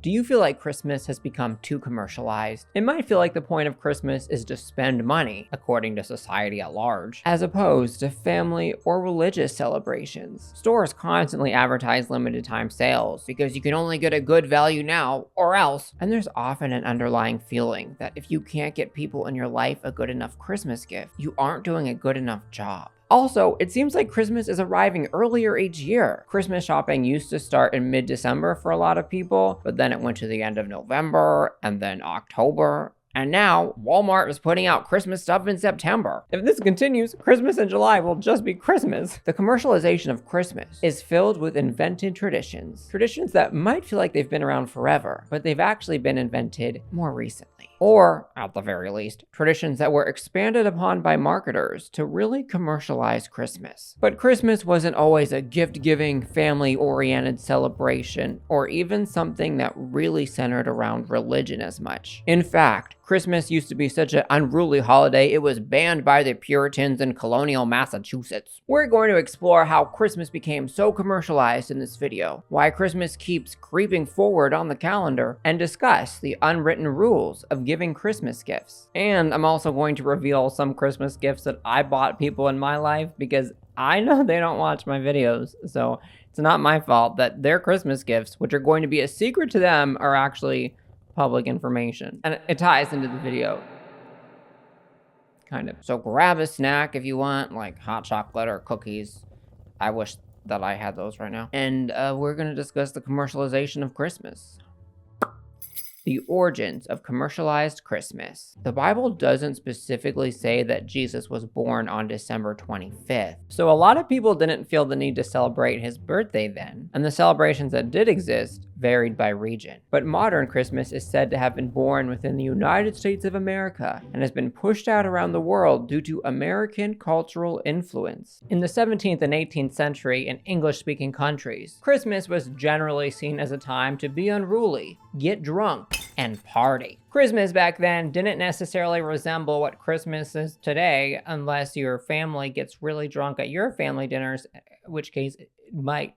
Do you feel like Christmas has become too commercialized? It might feel like the point of Christmas is to spend money, according to society at large, as opposed to family or religious celebrations. Stores constantly advertise limited time sales because you can only get a good value now or else. And there's often an underlying feeling that if you can't get people in your life a good enough Christmas gift, you aren't doing a good enough job. Also, it seems like Christmas is arriving earlier each year. Christmas shopping used to start in mid-December for a lot of people, but then it went to the end of November and then October. And now, Walmart is putting out Christmas stuff in September. If this continues, Christmas in July will just be Christmas. The commercialization of Christmas is filled with invented traditions. Traditions that might feel like they've been around forever, but they've actually been invented more recently. Or, at the very least, traditions that were expanded upon by marketers to really commercialize Christmas. But Christmas wasn't always a gift-giving, family-oriented celebration, or even something that really centered around religion as much. In fact, Christmas used to be such an unruly holiday, it was banned by the Puritans in colonial Massachusetts. We're going to explore how Christmas became so commercialized in this video, why Christmas keeps creeping forward on the calendar, and discuss the unwritten rules of giving Christmas gifts. And I'm also going to reveal some Christmas gifts that I bought people in my life because I know they don't watch my videos, so it's not my fault that their Christmas gifts, which are going to be a secret to them, are actually public information. And it ties into the video, kind of. So grab a snack if you want, like hot chocolate or cookies. I wish that I had those right now. And we're gonna discuss the commercialization of Christmas. The origins of commercialized Christmas. The Bible doesn't specifically say that Jesus was born on December 25th, so a lot of people didn't feel the need to celebrate his birthday then, and the celebrations that did exist varied by region. But modern Christmas is said to have been born within the United States of America and has been pushed out around the world due to American cultural influence. In the 17th and 18th century in English-speaking countries, Christmas was generally seen as a time to be unruly, get drunk, and party. Christmas back then didn't necessarily resemble what Christmas is today unless your family gets really drunk at your family dinners, in which case it might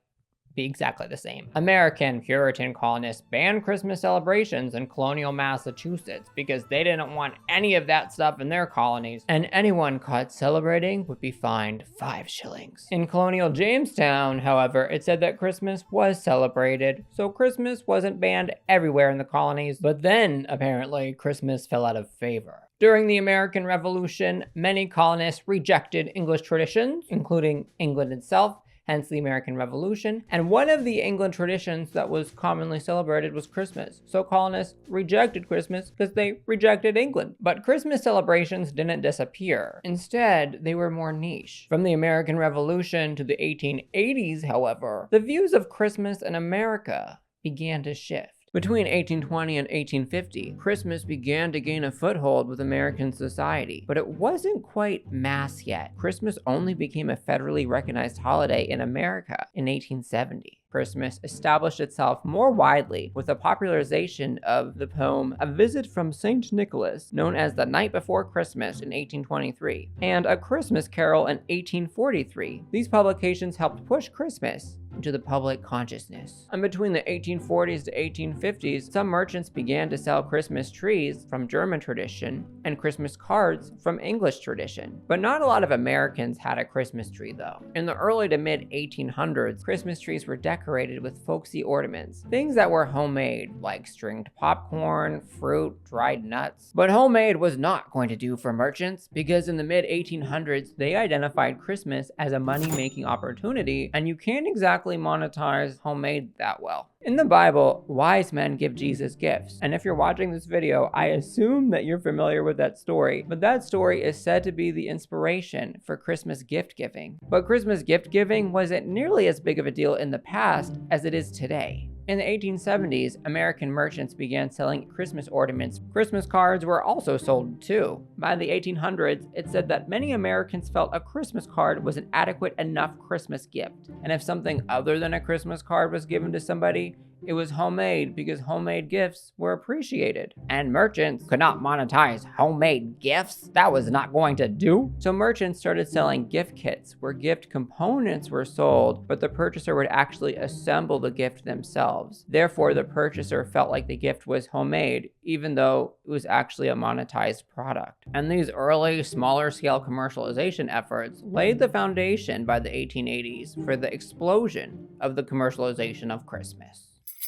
be exactly the same. American Puritan colonists banned Christmas celebrations in colonial Massachusetts because they didn't want any of that stuff in their colonies, and anyone caught celebrating would be fined 5 shillings. In colonial Jamestown, however, it said that Christmas was celebrated, so Christmas wasn't banned everywhere in the colonies, but then apparently Christmas fell out of favor. During the American Revolution, many colonists rejected English traditions, including England itself, hence the American Revolution, and one of the England traditions that was commonly celebrated was Christmas. So colonists rejected Christmas because they rejected England. But Christmas celebrations didn't disappear. Instead, they were more niche. From the American Revolution to the 1880s, however, the views of Christmas in America began to shift. Between 1820 and 1850, Christmas began to gain a foothold with American society, but it wasn't quite mass yet. Christmas only became a federally recognized holiday in America in 1870. Christmas established itself more widely with the popularization of the poem A Visit from St. Nicholas, known as The Night Before Christmas in 1823, and A Christmas Carol in 1843. These publications helped push Christmas into the public consciousness. And between the 1840s to 1850s, some merchants began to sell Christmas trees from German tradition and Christmas cards from English tradition. But not a lot of Americans had a Christmas tree though. In the early to mid 1800s, Christmas trees were decorated with folksy ornaments, things that were homemade, like stringed popcorn, fruit, dried nuts. But homemade was not going to do for merchants, because in the mid 1800s, they identified Christmas as a money-making opportunity, and you can't exactly monetize homemade that well. In the Bible, wise men give Jesus gifts, and if you're watching this video, I assume that you're familiar with that story, but that story is said to be the inspiration for Christmas gift giving. But Christmas gift giving wasn't nearly as big of a deal in the past as it is today. In the 1870s, American merchants began selling Christmas ornaments. Christmas cards were also sold too. By the 1800s, it said that many Americans felt a Christmas card was an adequate enough Christmas gift. And if something other than a Christmas card was given to somebody, It was homemade because homemade gifts were appreciated. And merchants could not monetize homemade gifts. That was not going to do. So merchants started selling gift kits where gift components were sold, but the purchaser would actually assemble the gift themselves. Therefore, the purchaser felt like the gift was homemade, even though it was actually a monetized product. And these early, smaller scale commercialization efforts laid the foundation by the 1880s for the explosion of the commercialization of Christmas.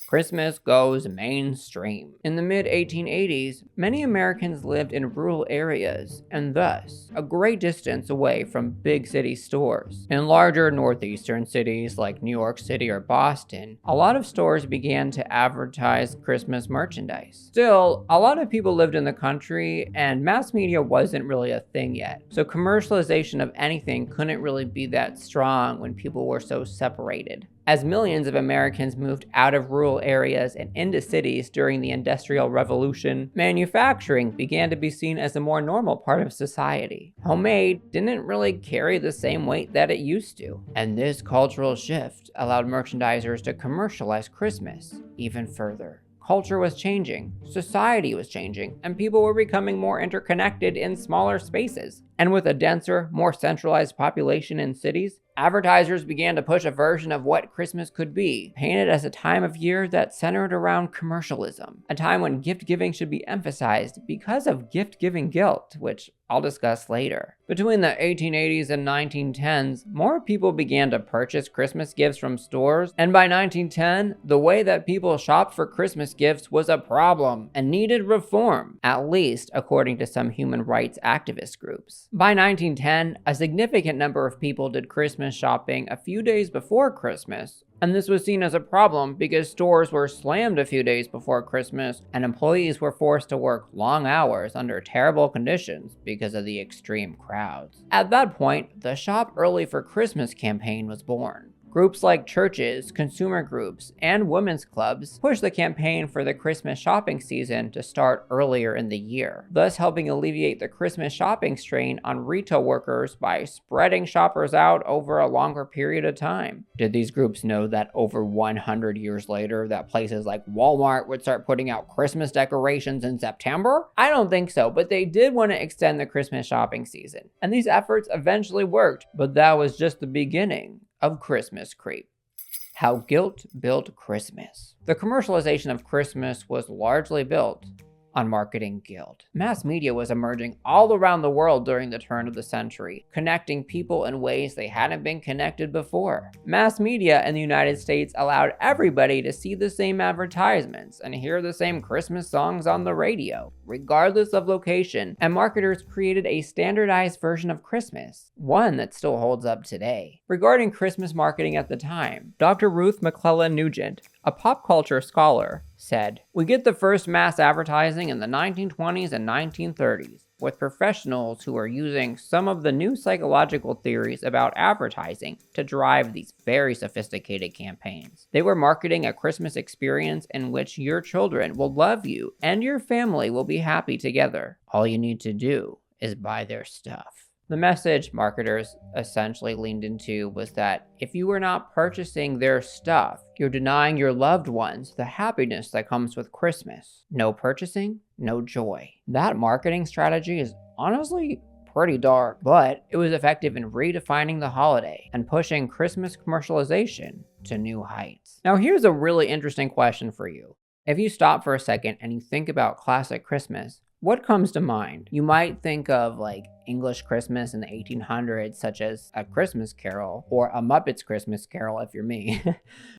Christmas goes mainstream. In the mid-1880s, many Americans lived in rural areas and thus a great distance away from big city stores. In larger northeastern cities like New York City or Boston, a lot of stores began to advertise Christmas merchandise. Still, a lot of people lived in the country and mass media wasn't really a thing yet, so commercialization of anything couldn't really be that strong when people were so separated. As millions of Americans moved out of rural areas and into cities during the Industrial Revolution, manufacturing began to be seen as a more normal part of society. Homemade didn't really carry the same weight that it used to. And this cultural shift allowed merchandisers to commercialize Christmas even further. Culture was changing, society was changing, and people were becoming more interconnected in smaller spaces. And with a denser, more centralized population in cities, advertisers began to push a version of what Christmas could be, painted as a time of year that centered around commercialism, a time when gift-giving should be emphasized because of gift-giving guilt, which I'll discuss later. Between the 1880s and 1910s, more people began to purchase Christmas gifts from stores, and by 1910, the way that people shopped for Christmas gifts was a problem and needed reform, at least according to some human rights activist groups. By 1910, a significant number of people did Christmas shopping a few days before Christmas, and this was seen as a problem because stores were slammed a few days before Christmas and employees were forced to work long hours under terrible conditions because of the extreme crowds. At that point, the Shop Early for Christmas campaign was born. Groups like churches, consumer groups, and women's clubs pushed the campaign for the Christmas shopping season to start earlier in the year, thus helping alleviate the Christmas shopping strain on retail workers by spreading shoppers out over a longer period of time. Did these groups know that over 100 years later that places like Walmart would start putting out Christmas decorations in September? I don't think so, but they did want to extend the Christmas shopping season. And these efforts eventually worked, but that was just the beginning of Christmas creep. How guilt built Christmas. The commercialization of Christmas was largely built on marketing guilt. Mass media was emerging all around the world during the turn of the century, connecting people in ways they hadn't been connected before. Mass media in the United States allowed everybody to see the same advertisements and hear the same Christmas songs on the radio, regardless of location, and marketers created a standardized version of Christmas, one that still holds up today. Regarding Christmas marketing at the time, Dr. Ruth McClellan Nugent, a pop culture scholar, said, "We get the first mass advertising in the 1920s and 1930s, with professionals who are using some of the new psychological theories about advertising to drive these very sophisticated campaigns. They were marketing a Christmas experience in which your children will love you and your family will be happy together. All you need to do is buy their stuff." The message marketers essentially leaned into was that if you were not purchasing their stuff, you're denying your loved ones the happiness that comes with Christmas. No purchasing, no joy. That marketing strategy is honestly pretty dark, but it was effective in redefining the holiday and pushing Christmas commercialization to new heights. Now here's a really interesting question for you. If you stop for a second and you think about classic Christmas, what comes to mind? You might think of like English Christmas in the 1800s, such as A Christmas Carol or A Muppet's Christmas Carol if you're me.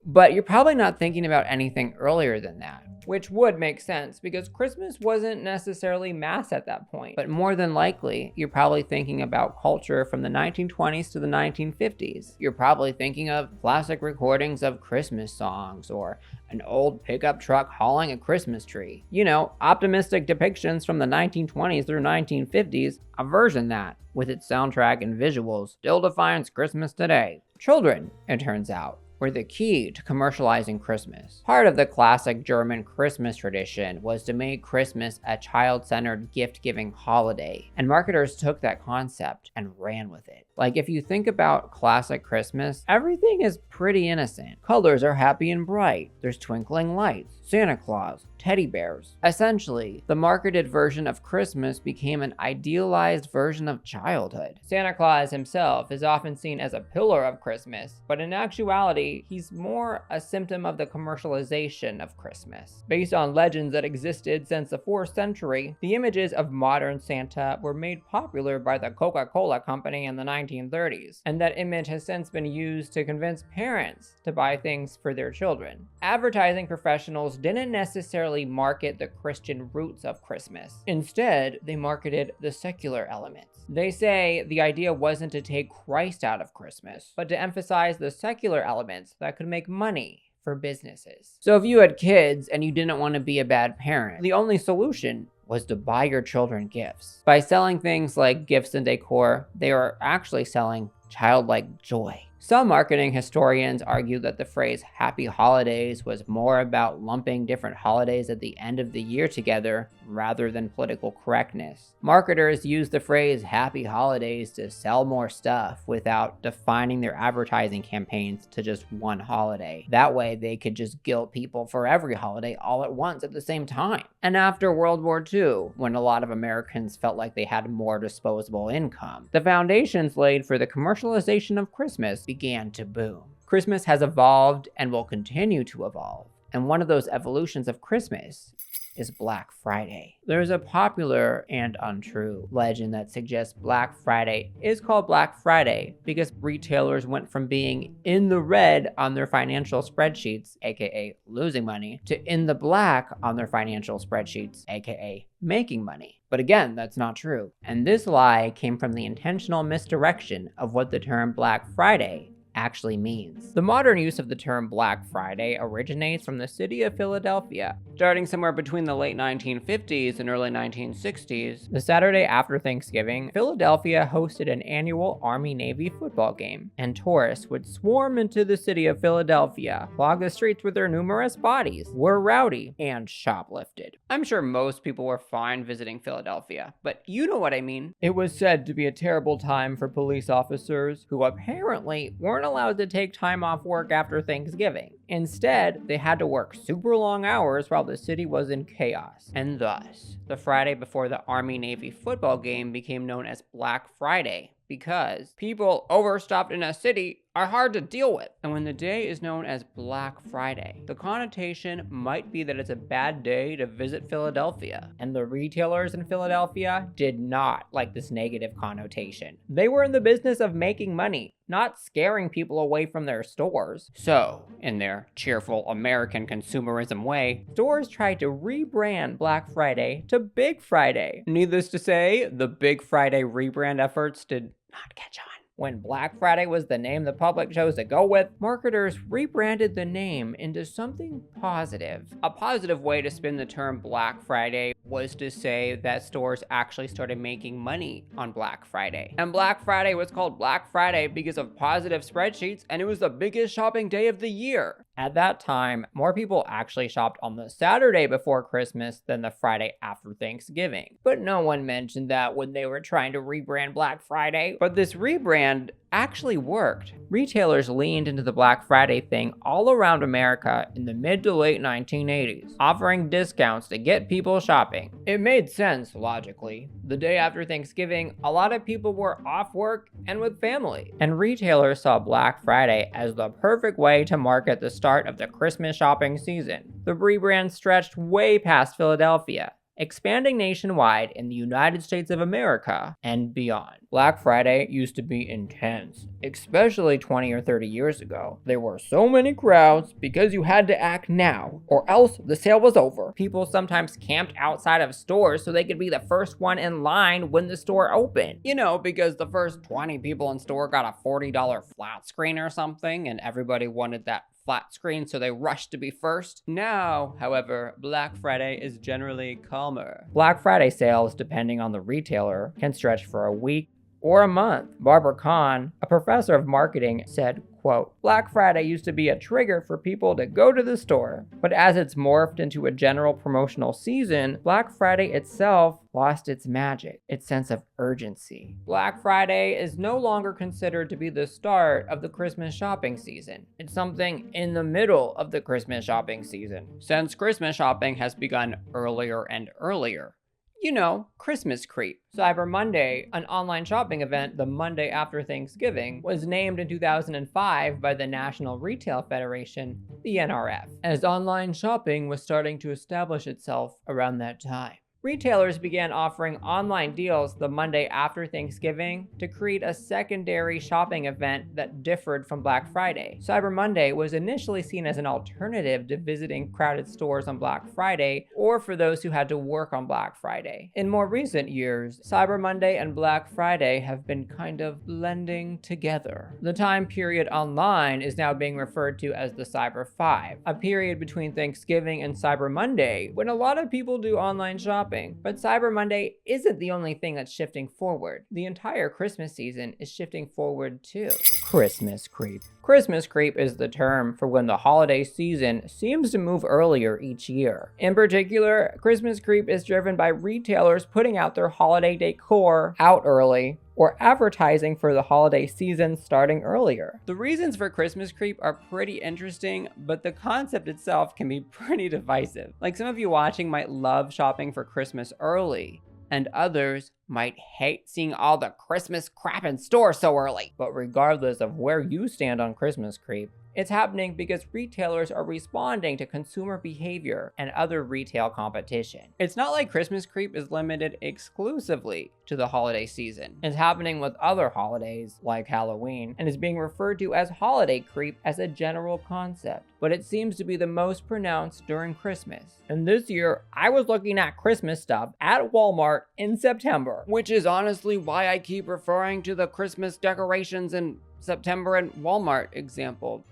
But you're probably not thinking about anything earlier than that, which would make sense because Christmas wasn't necessarily mass at that point. But more than likely, you're probably thinking about culture from the 1920s to the 1950s. You're probably thinking of classic recordings of Christmas songs or an old pickup truck hauling a Christmas tree. You know, optimistic depictions from the 1920s through 1950s, a version that, with its soundtrack and visuals, still defines Christmas today. Children, it turns out, were the key to commercializing Christmas. Part of the classic German Christmas tradition was to make Christmas a child-centered gift-giving holiday, and marketers took that concept and ran with it. Like, if you think about classic Christmas, everything is pretty innocent. Colors are happy and bright. There's twinkling lights, Santa Claus, teddy bears. Essentially, the marketed version of Christmas became an idealized version of childhood. Santa Claus himself is often seen as a pillar of Christmas, but in actuality, he's more a symptom of the commercialization of Christmas. Based on legends that existed since the 4th century, the images of modern Santa were made popular by the Coca-Cola company in the 1930s, and that image has since been used to convince parents to buy things for their children. Advertising professionals didn't necessarily market the Christian roots of Christmas. Instead, they marketed the secular elements. They say the idea wasn't to take Christ out of Christmas, but to emphasize the secular elements that could make money for businesses. So if you had kids and you didn't want to be a bad parent, the only solution was to buy your children gifts. By selling things like gifts and decor, they are actually selling childlike joy. Some marketing historians argue that the phrase happy holidays was more about lumping different holidays at the end of the year together rather than political correctness. Marketers use the phrase happy holidays to sell more stuff without defining their advertising campaigns to just one holiday. That way they could just guilt people for every holiday all at once at the same time. And after World War II, when a lot of Americans felt like they had more disposable income, the foundations laid for the commercialization of Christmas began to boom. Christmas has evolved and will continue to evolve. And one of those evolutions of Christmas is Black Friday. There's a popular and untrue legend that suggests Black Friday is called Black Friday because retailers went from being in the red on their financial spreadsheets, aka losing money, to in the black on their financial spreadsheets, aka making money. But again, that's not true. And this lie came from the intentional misdirection of what the term Black Friday actually means. The modern use of the term Black Friday originates from the city of Philadelphia. Starting somewhere between the late 1950s and early 1960s, the Saturday after Thanksgiving, Philadelphia hosted an annual Army-Navy football game, and tourists would swarm into the city of Philadelphia, clog the streets with their numerous bodies, were rowdy, and shoplifted. I'm sure most people were fine visiting Philadelphia, but you know what I mean. It was said to be a terrible time for police officers who apparently weren't allowed to take time off work after Thanksgiving. Instead, they had to work super long hours while the city was in chaos. And thus, the Friday before the Army-Navy football game became known as Black Friday because people overstuffed in a city are hard to deal with. And when the day is known as Black Friday, the connotation might be that it's a bad day to visit Philadelphia. And the retailers in Philadelphia did not like this negative connotation. They were in the business of making money, not scaring people away from their stores. So, in their cheerful American consumerism way, stores tried to rebrand Black Friday to Big Friday. Needless to say, the Big Friday rebrand efforts did not catch on. When Black Friday was the name the public chose to go with, marketers rebranded the name into something positive. A positive way to spin the term Black Friday was to say that stores actually started making money on Black Friday. And Black Friday was called Black Friday because of positive spreadsheets, and it was the biggest shopping day of the year. At that time, more people actually shopped on the Saturday before Christmas than the Friday after Thanksgiving. But no one mentioned that when they were trying to rebrand Black Friday. But this rebrand actually worked. Retailers leaned into the Black Friday thing all around America in the mid to late 1980s, offering discounts to get people shopping. It made sense, logically. The day after Thanksgiving, a lot of people were off work and with family. And retailers saw Black Friday as the perfect way to market the start of the Christmas shopping season. The rebrand stretched way past Philadelphia, expanding nationwide in the United States of America and beyond. Black Friday used to be intense, especially 20 or 30 years ago. There were so many crowds because you had to act now, or else the sale was over. People sometimes camped outside of stores so they could be the first one in line when the store opened. You know, because the first 20 people in store got a $40 flat screen or something, and everybody wanted that flat screen, so they rushed to be first. Now, however, Black Friday is generally calmer. Black Friday sales, depending on the retailer, can stretch for a week or a month. Barbara Kahn, a professor of marketing, said, Quote, Black Friday used to be a trigger for people to go to the store, but as it's morphed into a general promotional season, Black Friday itself lost its magic, its sense of urgency. Black Friday is no longer considered to be the start of the Christmas shopping season. It's something in the middle of the Christmas shopping season, since Christmas shopping has begun earlier and earlier. You know, Christmas creep. Cyber Monday, an online shopping event the Monday after Thanksgiving, was named in 2005 by the National Retail Federation, the NRF, as online shopping was starting to establish itself around that time. Retailers began offering online deals the Monday after Thanksgiving to create a secondary shopping event that differed from Black Friday. Cyber Monday was initially seen as an alternative to visiting crowded stores on Black Friday or for those who had to work on Black Friday. In more recent years, Cyber Monday and Black Friday have been kind of blending together. The time period online is now being referred to as the Cyber 5, a period between Thanksgiving and Cyber Monday when a lot of people do online shopping. But Cyber Monday isn't the only thing that's shifting forward. The entire Christmas season is shifting forward too. Christmas creep. Christmas creep is the term for when the holiday season seems to move earlier each year. In particular, Christmas creep is driven by retailers putting out their holiday decor out early or advertising for the holiday season starting earlier. The reasons for Christmas creep are pretty interesting, but the concept itself can be pretty divisive. Like, some of you watching might love shopping for Christmas early, and others might hate seeing all the Christmas crap in stores so early. But regardless of where you stand on Christmas creep, it's happening because retailers are responding to consumer behavior and other retail competition. It's not like Christmas creep is limited exclusively to the holiday season. It's happening with other holidays like Halloween and is being referred to as holiday creep as a general concept, but it seems to be the most pronounced during Christmas. And this year, I was looking at Christmas stuff at Walmart in September, which is honestly why I keep referring to the Christmas decorations in September and Walmart example,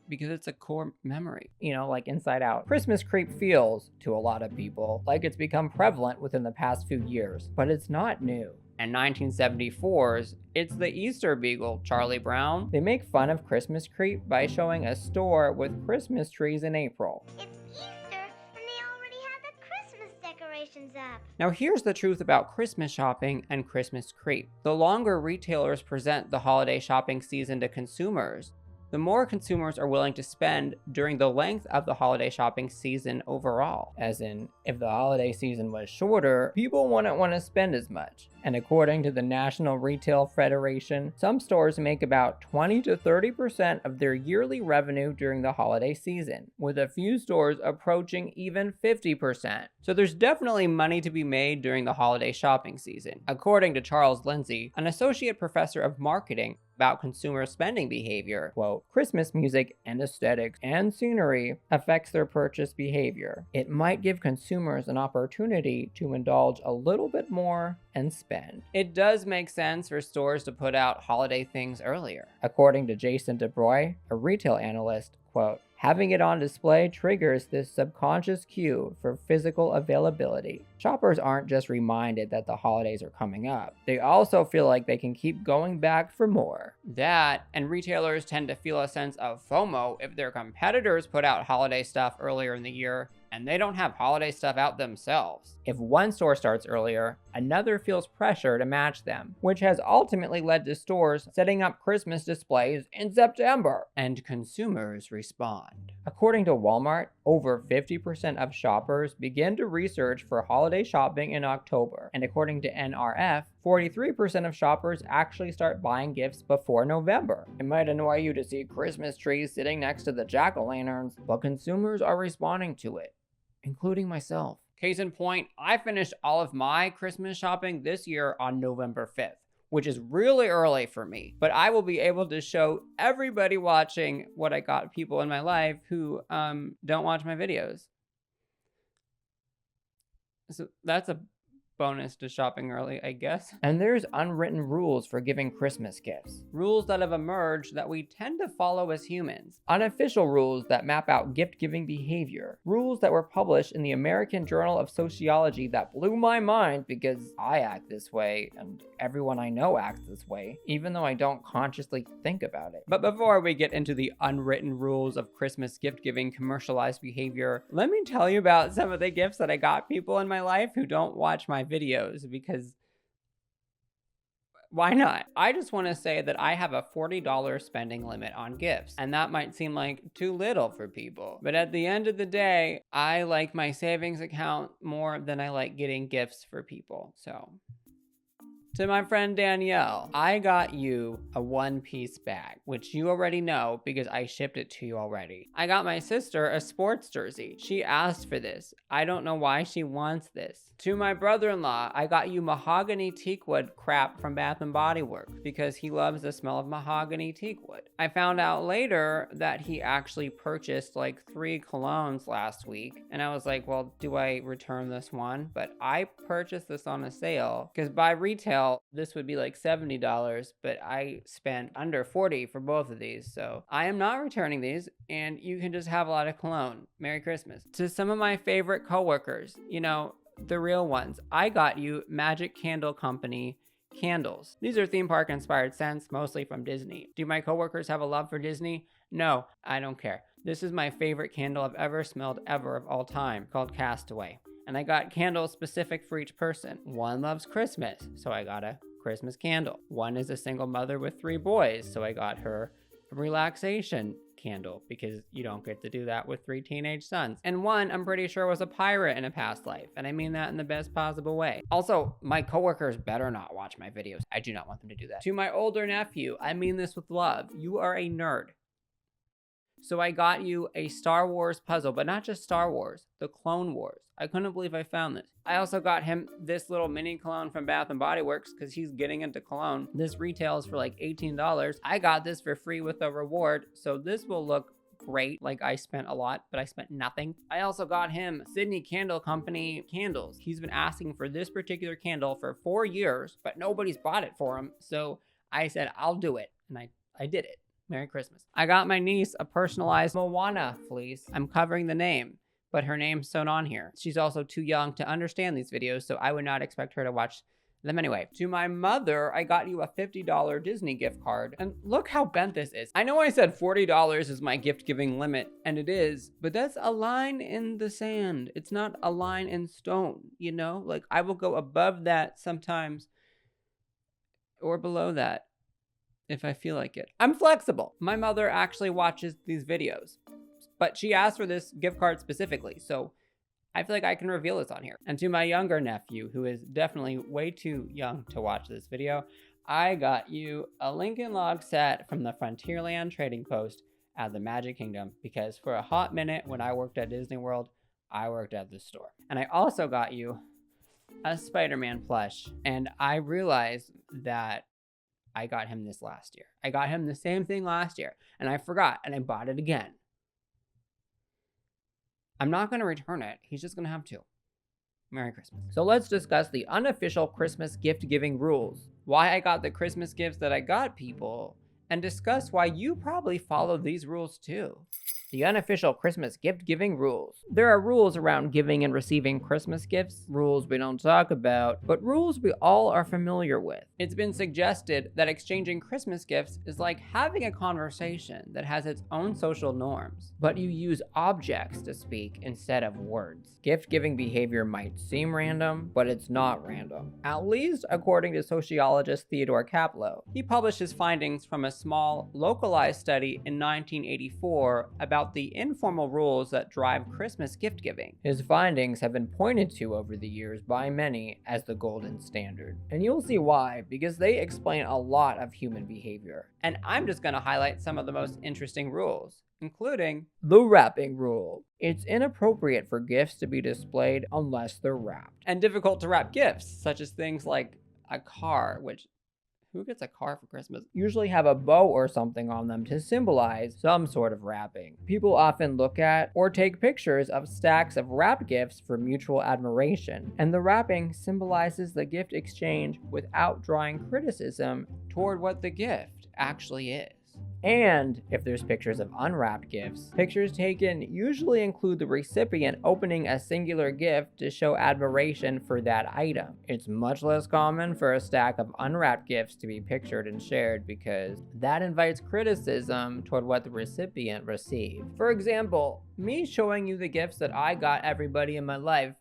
because it's a core memory. You know, like Inside Out. Christmas creep feels, to a lot of people, like it's become prevalent within the past few years, but it's not new. In 1974's It's the Easter Beagle, Charlie Brown, they make fun of Christmas creep by showing a store with Christmas trees in April. It's Easter, and they already have the Christmas decorations up. Now here's the truth about Christmas shopping and Christmas creep. The longer retailers present the holiday shopping season to consumers, the more consumers are willing to spend during the length of the holiday shopping season overall. As in, if the holiday season was shorter, people wouldn't want to spend as much. And according to the National Retail Federation, some stores make about 20 to 30% of their yearly revenue during the holiday season, with a few stores approaching even 50%. So there's definitely money to be made during the holiday shopping season. According to Charles Lindsay, an associate professor of marketing about consumer spending behavior, quote, Christmas music and aesthetics and scenery affects their purchase behavior. It might give consumers an opportunity to indulge a little bit more and spend. It does make sense for stores to put out holiday things earlier. According to Jason DeBroy, a retail analyst, quote, having it on display triggers this subconscious cue for physical availability. Shoppers aren't just reminded that the holidays are coming up. They also feel like they can keep going back for more. That, and retailers tend to feel a sense of FOMO if their competitors put out holiday stuff earlier in the year and they don't have holiday stuff out themselves. If one store starts earlier, another feels pressure to match them, which has ultimately led to stores setting up Christmas displays in September, and consumers respond. According to Walmart, over 50% of shoppers begin to research for holiday shopping in October, and according to NRF, 43% of shoppers actually start buying gifts before November. It might annoy you to see Christmas trees sitting next to the jack-o'-lanterns, but consumers are responding to it, including myself. Case in point, I finished all of my Christmas shopping this year on November 5th, which is really early for me, but I will be able to show everybody watching what I got, people in my life who don't watch my videos. So that's a bonus to shopping early, I guess. And there's unwritten rules for giving Christmas gifts. Rules that have emerged that we tend to follow as humans. Unofficial rules that map out gift-giving behavior. Rules that were published in the American Journal of Sociology that blew my mind because I act this way and everyone I know acts this way, even though I don't consciously think about it. But before we get into the unwritten rules of Christmas gift giving commercialized behavior, let me tell you about some of the gifts that I got people in my life who don't watch my videos, because why not? I just want to say that I have a $40 spending limit on gifts, and that might seem like too little for people. But at the end of the day, I like my savings account more than I like getting gifts for people. So, to my friend Danielle, I got you a one-piece bag, which you already know because I shipped it to you already. I got my sister a sports jersey. She asked for this. I don't know why she wants this. To my brother-in-law, I got you mahogany teakwood crap from Bath & Body Works because he loves the smell of mahogany teakwood. I found out later that he actually purchased like 3 colognes last week, and I was like, well, do I return this one? But I purchased this on a sale because by retail, this would be like $70, but I spent under $40 for both of these. So I am not returning these, and you can just have a lot of cologne. Merry Christmas. To some of my favorite coworkers, you know, the real ones, I got you Magic Candle Company candles. These are theme park inspired scents, mostly from Disney. Do my coworkers have a love for Disney? No, I don't care. This is my favorite candle I've ever smelled ever of all time, called Castaway. And I got candles specific for each person. One loves Christmas, so I got a Christmas candle. One is a single mother with 3 boys, so I got her a relaxation candle because you don't get to do that with 3 teenage sons. And one, I'm pretty sure, was a pirate in a past life, and I mean that in the best possible way. Also, my coworkers better not watch my videos. I do not want them to do that. To my older nephew, I mean this with love. You are a nerd. So I got you a Star Wars puzzle, but not just Star Wars, the Clone Wars. I couldn't believe I found this. I also got him this little mini cologne from Bath & Body Works because he's getting into cologne. This retails for like $18. I got this for free with a reward, so this will look great. Like I spent a lot, but I spent nothing. I also got him Sydney Candle Company candles. He's been asking for this particular candle for 4 years, but nobody's bought it for him. So I said, I'll do it. And I did it. Merry Christmas. I got my niece a personalized Moana fleece. I'm covering the name, but her name's sewn on here. She's also too young to understand these videos, so I would not expect her to watch them anyway. To my mother, I got you a $50 Disney gift card. And look how bent this is. I know I said $40 is my gift giving limit, and it is, but that's a line in the sand. It's not a line in stone, you know? Like I will go above that sometimes or below that if I feel like it. I'm flexible. My mother actually watches these videos, but she asked for this gift card specifically, so I feel like I can reveal this on here. And to my younger nephew, who is definitely way too young to watch this video, I got you a Lincoln Log set from the Frontierland Trading Post at the Magic Kingdom, because for a hot minute when I worked at Disney World, I worked at the store. And I also got you a Spider-Man plush, and I realized that I got him this last year. I got him the same thing last year, and I forgot, and I bought it again. I'm not going to return it. He's just going to have 2. Merry Christmas. So let's discuss the unofficial Christmas gift-giving rules, why I got the Christmas gifts that I got people, and discuss why you probably follow these rules too. The unofficial Christmas gift-giving rules. There are rules around giving and receiving Christmas gifts, rules we don't talk about, but rules we all are familiar with. It's been suggested that exchanging Christmas gifts is like having a conversation that has its own social norms, but you use objects to speak instead of words. Gift-giving behavior might seem random, but it's not random, at least according to sociologist Theodore Kaplow. He published his findings from a small, localized study in 1984 about the informal rules that drive Christmas gift giving. His findings have been pointed to over the years by many as the golden standard. And you'll see why, because they explain a lot of human behavior. And I'm just gonna highlight some of the most interesting rules, including the wrapping rule. It's inappropriate for gifts to be displayed unless they're wrapped. And difficult to wrap gifts, such as things like a car, which Who gets a car for Christmas? Usually have a bow or something on them to symbolize some sort of wrapping. People often look at or take pictures of stacks of wrapped gifts for mutual admiration, and the wrapping symbolizes the gift exchange without drawing criticism Toward what the gift actually is. And if there's pictures of unwrapped gifts, pictures taken usually include the recipient opening a singular gift to show admiration for that item. It's much less common for a stack of unwrapped gifts to be pictured and shared because that invites criticism toward what the recipient received. For example, me showing you the gifts that I got everybody in my life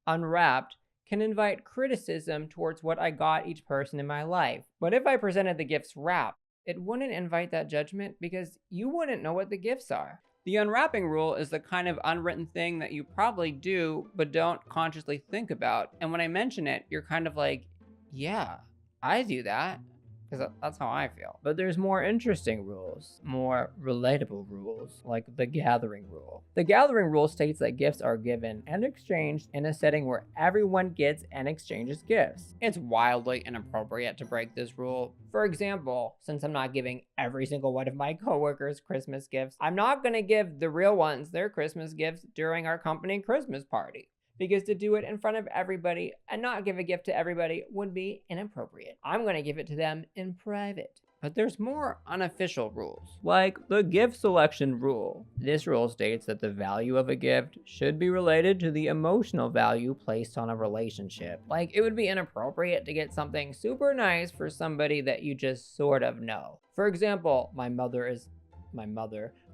unwrapped can invite criticism towards what I got each person in my life. But if I presented the gifts wrapped, it wouldn't invite that judgment because you wouldn't know what the gifts are. The unwrapping rule is the kind of unwritten thing that you probably do but don't consciously think about. And when I mention it, you're kind of like, yeah, I do that. Because that's how I feel. But there's more interesting rules, more relatable rules, like the gathering rule. The gathering rule states that gifts are given and exchanged in a setting where everyone gets and exchanges gifts. It's wildly inappropriate to break this rule. For example, since I'm not giving every single one of my coworkers Christmas gifts, I'm not going to give the real ones their Christmas gifts during our company Christmas party. Because to do it in front of everybody and not give a gift to everybody would be inappropriate. I'm going to give it to them in private. But there's more unofficial rules. Like the gift selection rule. This rule states that the value of a gift should be related to the emotional value placed on a relationship. Like it would be inappropriate to get something super nice for somebody that you just sort of know. For example, my mother,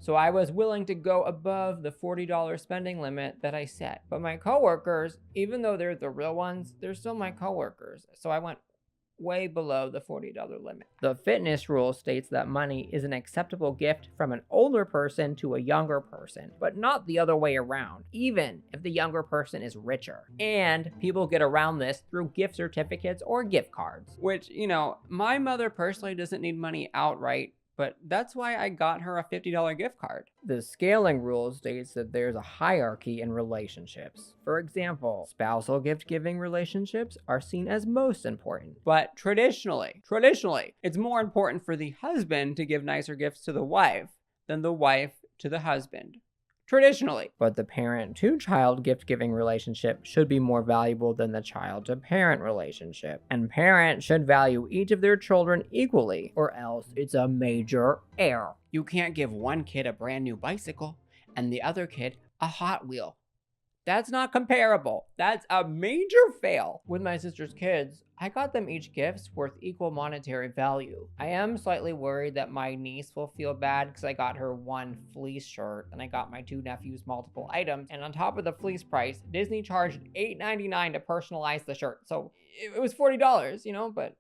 so I was willing to go above the $40 spending limit that I set. But my coworkers, even though they're the real ones, they're still my coworkers. So I went way below the $40 limit. The fitness rule states that money is an acceptable gift from an older person to a younger person, but not the other way around, even if the younger person is richer. And people get around this through gift certificates or gift cards. Which, my mother personally doesn't need money outright, but that's why I got her a $50 gift card. The scaling rule states that there's a hierarchy in relationships. For example, spousal gift-giving relationships are seen as most important. But traditionally, it's more important for the husband to give nicer gifts to the wife than the wife to the husband. Traditionally. But the parent-to-child gift-giving relationship should be more valuable than the child-to-parent relationship. And parents should value each of their children equally, or else it's a major error. You can't give one kid a brand new bicycle and the other kid a Hot Wheel. That's not comparable. That's a major fail. With my sister's kids, I got them each gifts worth equal monetary value. I am slightly worried that my niece will feel bad because I got her one fleece shirt and I got my two nephews multiple items. And on top of the fleece price, Disney charged $8.99 to personalize the shirt. So it was $40, but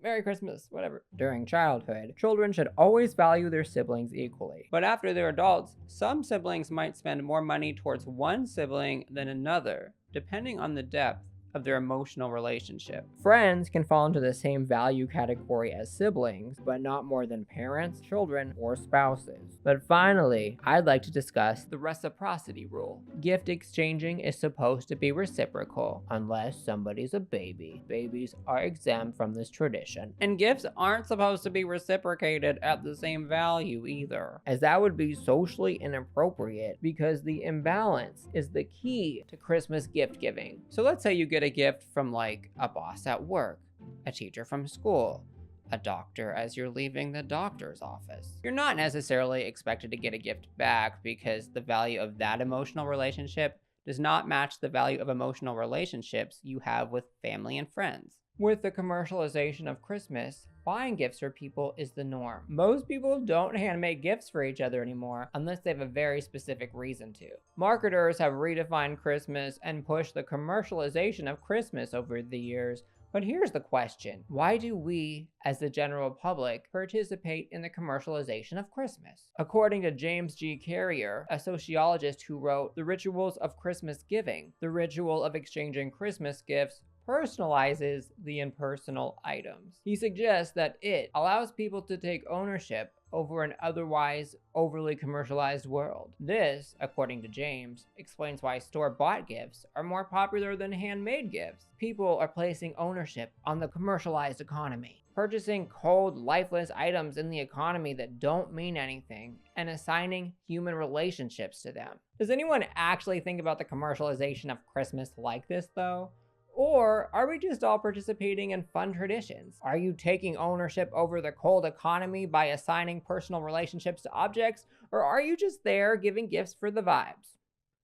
Merry Christmas, whatever. During childhood, children should always value their siblings equally. But after they're adults, some siblings might spend more money towards one sibling than another, depending on the depth of their emotional relationship. Friends can fall into the same value category as siblings, but not more than parents, children, or spouses. But finally, I'd like to discuss the reciprocity rule. Gift exchanging is supposed to be reciprocal unless somebody's a baby. Babies are exempt from this tradition. And gifts aren't supposed to be reciprocated at the same value either, as that would be socially inappropriate because the imbalance is the key to Christmas gift giving. So let's say you get a gift from like a boss at work, a teacher from school, a doctor as you're leaving the doctor's office. You're not necessarily expected to get a gift back because the value of that emotional relationship does not match the value of emotional relationships you have with family and friends. With the commercialization of Christmas, buying gifts for people is the norm. Most people don't handmade gifts for each other anymore unless they have a very specific reason to. Marketers have redefined Christmas and pushed the commercialization of Christmas over the years. But here's the question. Why do we, as the general public, participate in the commercialization of Christmas? According to James G. Carrier, a sociologist who wrote The Rituals of Christmas Giving, the ritual of exchanging Christmas gifts personalizes the impersonal items. He suggests that it allows people to take ownership over an otherwise overly commercialized world. This, according to James, explains why store-bought gifts are more popular than handmade gifts. People are placing ownership on the commercialized economy, purchasing cold, lifeless items in the economy that don't mean anything, and assigning human relationships to them. Does anyone actually think about the commercialization of Christmas like this, though? Or are we just all participating in fun traditions? Are you taking ownership over the cold economy by assigning personal relationships to objects, or are you just there giving gifts for the vibes?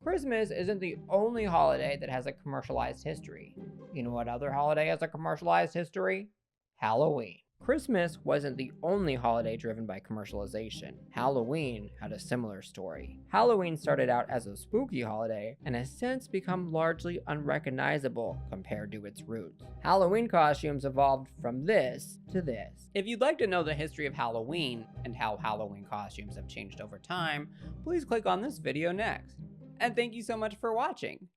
Christmas isn't the only holiday that has a commercialized history. You know what other holiday has a commercialized history? Halloween. Christmas wasn't the only holiday driven by commercialization. Halloween had a similar story. Halloween started out as a spooky holiday and has since become largely unrecognizable compared to its roots. Halloween costumes evolved from this to this. If you'd like to know the history of Halloween and how Halloween costumes have changed over time, please click on this video next. And thank you so much for watching.